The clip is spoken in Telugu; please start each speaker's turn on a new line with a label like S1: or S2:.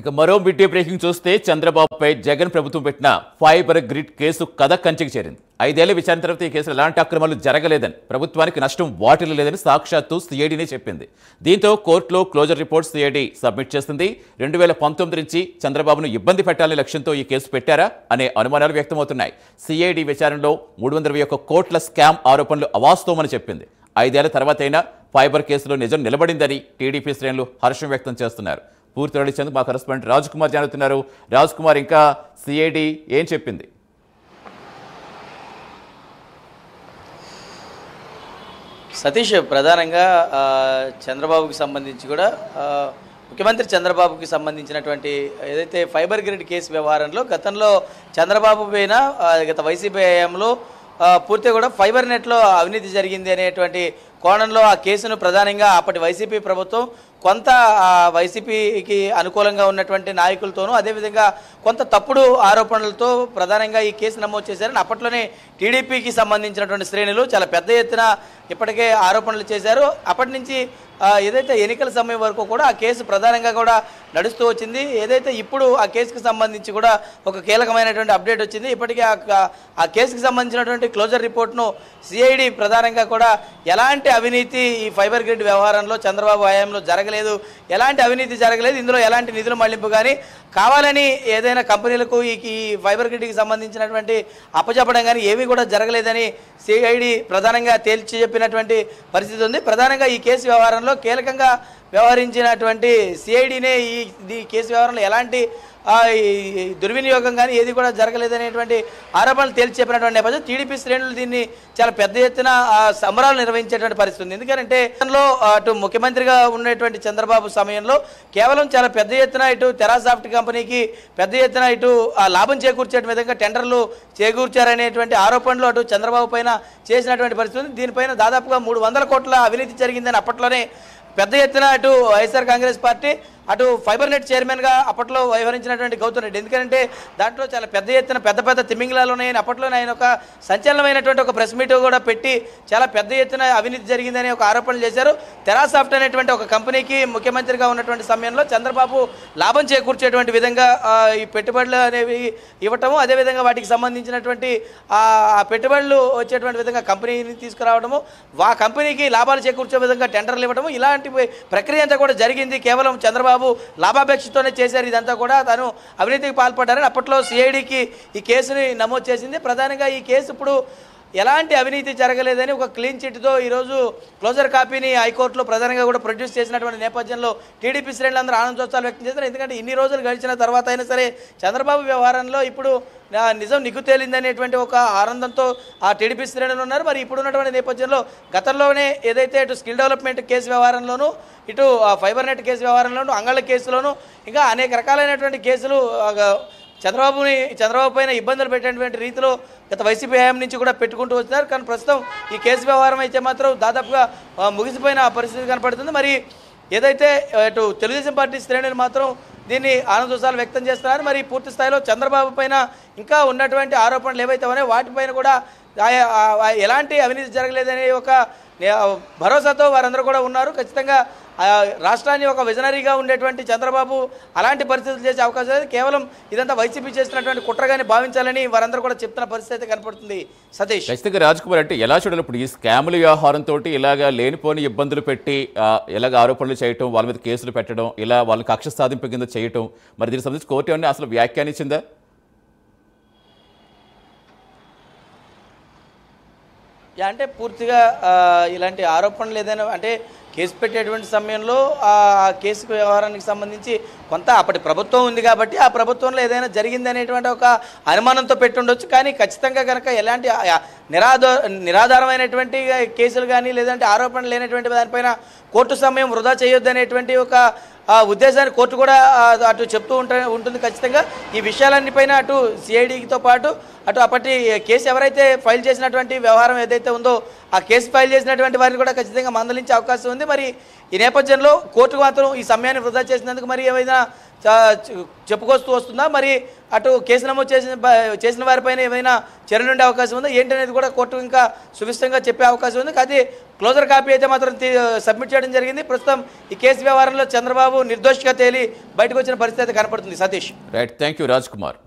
S1: ఇక మరో మిడ్ బ్రేకింగ్ చూస్తే చంద్రబాబుపై జగన్ ప్రభుత్వం పెట్టిన ఫైబర్ గ్రిడ్ కేసు కథ కంచెకి చేరింది. 5 ఏళ్ల విచారణ తర్వాత ఈ కేసులో ఎలాంటి అక్రమాలు జరగలేదని, ప్రభుత్వానికి నష్టం వాటిల్లలేదని సాక్షాత్తు సిఐడినే చెప్పింది. దీంతో కోర్టులో క్లోజర్ రిపోర్ట్ సిఐడి సబ్మిట్ చేసింది. 2019 నుంచి చంద్రబాబును ఇబ్బంది పెట్టాలనే లక్ష్యంతో ఈ కేసు పెట్టారా అనే అనుమానాలు వ్యక్తమవుతున్నాయి. సిఐడి విచారణలో 321 కోట్ల స్కామ్ ఆరోపణలు అవాస్తవమని చెప్పింది. 5 ఏళ్ల తర్వాతైనా ఫైబర్ కేసులో నిజం నిలబడిందని టీడీపీ శ్రేణులు హర్షం వ్యక్తం చేస్తున్నారు. పూర్తి నడిచేందుకు మా కరెస్పాండెంట్ రాజ్ కుమార్ జానుతున్నారు. రాజ్ కుమార్, ఇంకా సిఐడి ఏం చెప్పింది?
S2: సతీష్, ప్రధానంగా చంద్రబాబుకి సంబంధించి కూడా ముఖ్యమంత్రి చంద్రబాబుకి సంబంధించినటువంటి ఏదైతే ఫైబర్ గ్రిడ్ కేసు వ్యవహారంలో గతంలో చంద్రబాబు పైన గత వైసీపీ హయాంలో పూర్తిగా కూడా ఫైబర్ నెట్లో అవినీతి జరిగింది అనేటువంటి కోణంలో ఆ కేసును ప్రధానంగా అప్పటి వైసీపీ ప్రభుత్వం కొంత వైసీపీకి అనుకూలంగా ఉన్నటువంటి నాయకులతోనూ అదేవిధంగా కొంత తప్పుడు ఆరోపణలతో ప్రధానంగా ఈ కేసు నమోదు చేశారని అప్పట్లోనే టీడీపీకి సంబంధించినటువంటి శ్రేణులు చాలా పెద్ద ఎత్తున ఇప్పటికే ఆరోపణలు చేశారు. అప్పటి నుంచి ఏదైతే ఎన్నికల సమయం వరకు కూడా ఆ కేసు ప్రధానంగా కూడా నడుస్తూ వచ్చింది. ఏదైతే ఇప్పుడు ఆ కేసుకు సంబంధించి కూడా ఒక కీలకమైనటువంటి అప్డేట్ వచ్చింది. ఇప్పటికే ఆ కేసుకు సంబంధించినటువంటి క్లోజర్ రిపోర్ట్ను సిఐడి ప్రధానంగా కూడా ఎలాంటి అవినీతి ఈ ఫైబర్ గ్రిడ్ వ్యవహారంలో చంద్రబాబు హయాంలో జరగలేదు, ఎలాంటి అవినీతి జరగలేదు, ఇందులో ఎలాంటి నిధుల మళ్లింపు కానీ కావాలని ఏదైనా కంపెనీలకు ఈ ఫైబర్ గ్రిడ్కి సంబంధించినటువంటి అప్పచెప్పడం కానీ ఏమీ కూడా జరగలేదని సిఐడి ప్రధానంగా తేల్చి చెప్పినటువంటి పరిస్థితి ఉంది. ప్రధానంగా ఈ కేసు వ్యవహారంలో కీలకంగా వ్యవహరించినటువంటి సిఐడినే ఈ కేసు వ్యవహారంలో ఎలాంటి దుర్వినియోగం కానీ ఏది కూడా జరగలేదనేటువంటి ఆరోపణలు తేల్చి చెప్పినటువంటి నేపథ్యం టీడీపీ శ్రేణులు దీన్ని చాలా పెద్ద ఎత్తున సంబరాలు నిర్వహించేటువంటి పరిస్థితి ఉంది. ఎందుకంటే అటు ముఖ్యమంత్రిగా ఉన్నటువంటి చంద్రబాబు సమయంలో కేవలం చాలా పెద్ద ఎత్తున ఇటు తెరాసాఫ్ట్ కంపెనీకి పెద్ద ఎత్తున ఇటు లాభం చేకూర్చే విధంగా టెండర్లు చేకూర్చారనేటువంటి ఆరోపణలు అటు చంద్రబాబు పైన చేసినటువంటి పరిస్థితి ఉంది. దీనిపైన దాదాపుగా 300 కోట్ల అవినీతి జరిగిందని అప్పట్లోనే పెద్ద ఎత్తున అటు వైఎస్ఆర్ కాంగ్రెస్ పార్టీ అటు ఫైబర్ నెట్ చైర్మన్గా అప్పట్లో వ్యవహరించినటువంటి గౌతమ్ రెడ్డి, ఎందుకంటే దాంట్లో చాలా పెద్ద ఎత్తున పెద్ద తిమ్మింగ్లాలు ఉన్నాయని అప్పట్లోనే ఆయన ఒక సంచలనమైనటువంటి ఒక ప్రెస్ మీట్ కూడా పెట్టి చాలా పెద్ద ఎత్తున అవినీతి జరిగిందని ఒక ఆరోపణలు చేశారు. తెరాసాఫ్ట్ అనేటువంటి ఒక కంపెనీకి ముఖ్యమంత్రిగా ఉన్నటువంటి సమయంలో చంద్రబాబు లాభం చేకూర్చేటువంటి విధంగా ఈ పెట్టుబడులు అనేవి ఇవ్వటము, అదేవిధంగా వాటికి సంబంధించినటువంటి ఆ పెట్టుబడులు వచ్చేటువంటి విధంగా కంపెనీని తీసుకురావడము, ఆ కంపెనీకి లాభాలు చేకూర్చే విధంగా టెండర్లు ఇవ్వడము, ఇలాంటి ప్రక్రియ అంతా కూడా జరిగింది. కేవలం చంద్రబాబు లాభాపేక్షతోనే చేశారు. ఇదంతా కూడా తను అవినీతికి పాల్పడ్డారని అప్పట్లో సిఐడికి ఈ కేసుని నమోదు చేసింది. ప్రధానంగా ఈ కేసు ఇప్పుడు ఎలాంటి అవినీతి జరగలేదని ఒక క్లీన్ చిట్తో ఈరోజు క్లోజర్ కాపీని హైకోర్టులో ప్రధానంగా కూడా ప్రొడ్యూస్ చేసినటువంటి నేపథ్యంలో టీడీపీ శ్రేణులందరూ ఆనందోత్సవాలు వ్యక్తం చేస్తారు. ఎందుకంటే ఇన్ని రోజులు గడిచిన తర్వాత అయినా సరే చంద్రబాబు వ్యవహారంలో ఇప్పుడు నిజం నిగ్గు తేలిందనేటువంటి ఒక ఆనందంతో ఆ టీడీపీ శ్రేణులు ఉన్నారు. మరి ఇప్పుడు ఉన్నటువంటి నేపథ్యంలో గతంలోనే ఏదైతే ఇటు స్కిల్ డెవలప్మెంట్ కేసు వ్యవహారంలోనూ ఇటు ఫైబర్ నెట్ కేసు వ్యవహారంలోనూ అంగళ్ళ కేసులోనూ ఇంకా అనేక రకాలైనటువంటి కేసులు చంద్రబాబు పైన ఇబ్బందులు పెట్టేటువంటి రీతిలో గత వైసీపీ హయాం నుంచి కూడా పెట్టుకుంటూ వస్తున్నారు. కానీ ప్రస్తుతం ఈ కేసు వ్యవహారం అయితే మాత్రం దాదాపుగా ముగిసిపోయిన పరిస్థితి కనపడుతుంది. మరి ఏదైతే ఇటు తెలుగుదేశం పార్టీ శ్రేణులు మాత్రం దీన్ని ఆనందోత్సవాలు వ్యక్తం చేస్తున్నారు. మరి పూర్తి స్థాయిలో చంద్రబాబు పైన ఇంకా ఉన్నటువంటి ఆరోపణలు ఏవైతే ఉన్నాయో వాటిపైన కూడా ఎలాంటి అవినీతి జరగలేదనే ఒక భరోసాతో వారందరూ కూడా ఉన్నారు. ఖచ్చితంగా రాష్ట్రాన్ని ఒక విజనరీగా ఉండేటువంటి చంద్రబాబు అలాంటి పరిస్థితులు చేసే అవకాశం లేదు. కేవలం ఇదంతా వైసీపీ చేస్తున్నటువంటి కుట్రగానే భావించాలని వారందరూ కూడా చెప్తున్న పరిస్థితి అయితే కనపడుతుంది. సతీష్,
S1: ఖచ్చితంగా రాజ్ కుమార్, అంటే ఎలా చూడాలి ఇప్పుడు ఈ స్కాముల వ్యవహారంతో ఇలాగా లేనిపోని ఇబ్బందులు పెట్టి ఇలాగ ఆరోపణలు చేయటం, వాళ్ళ మీద కేసులు పెట్టడం, ఇలా వాళ్ళని కక్ష సాధింపు కింద చేయటం, మరి దీనికి సంబంధించి కోర్టు ఏమన్నా అసలు వ్యాఖ్యానించిందా?
S2: అంటే పూర్తిగా ఇలాంటి ఆరోపణలు ఏదైనా అంటే కేసు పెట్టేటువంటి సమయంలో ఆ కేసు వ్యవహారానికి సంబంధించి కొంత అప్పటి ప్రభుత్వం ఉంది కాబట్టి ఆ ప్రభుత్వంలో ఏదైనా జరిగింది అనేటువంటి ఒక అనుమానంతో పెట్టుండొచ్చు. కానీ ఖచ్చితంగా కనుక ఎలాంటి నిరాధారమైనటువంటి కేసులు కానీ లేదంటే ఆరోపణలు లేనటువంటి దానిపైన కోర్టు సమయం వృధా చేయొద్దు అనేటువంటి ఒక ఉద్దేశాన్ని కోర్టు కూడా అటు చెప్తూ ఉంటుంది. ఖచ్చితంగా ఈ విషయాలన్నిపైన అటు సిఐడితో పాటు అటు అప్పటి కేసు ఎవరైతే ఫైల్ చేసినటువంటి వ్యవహారం ఏదైతే ఉందో ఆ కేసు ఫైల్ చేసినటువంటి వారిని కూడా ఖచ్చితంగా మందలించే అవకాశం ఉంది. మరి ఈ నేపథ్యంలో కోర్టు మాత్రం ఈ సమయాన్ని వృధా చేసినందుకు మరి ఏమైనా చెప్పుకొస్తూ వస్తుందా, మరి అటు కేసు నమోదు చేసిన వారిపైన ఏమైనా చర్యలు ఉండే అవకాశం ఉందా ఏంటనేది కూడా కోర్టు ఇంకా సువిస్తరంగా చెప్పే అవకాశం ఉంది. అది క్లోజర్ కాపీ అయితే మాత్రం సబ్మిట్ చేయడం జరిగింది. ప్రస్తుతం ఈ కేసు వ్యవహారంలో చంద్రబాబు నిర్దోషిగా తేలి బయటకు వచ్చిన పరిస్థితి కనపడుతుంది. Satish.
S1: Right, thank you Raj Kumar.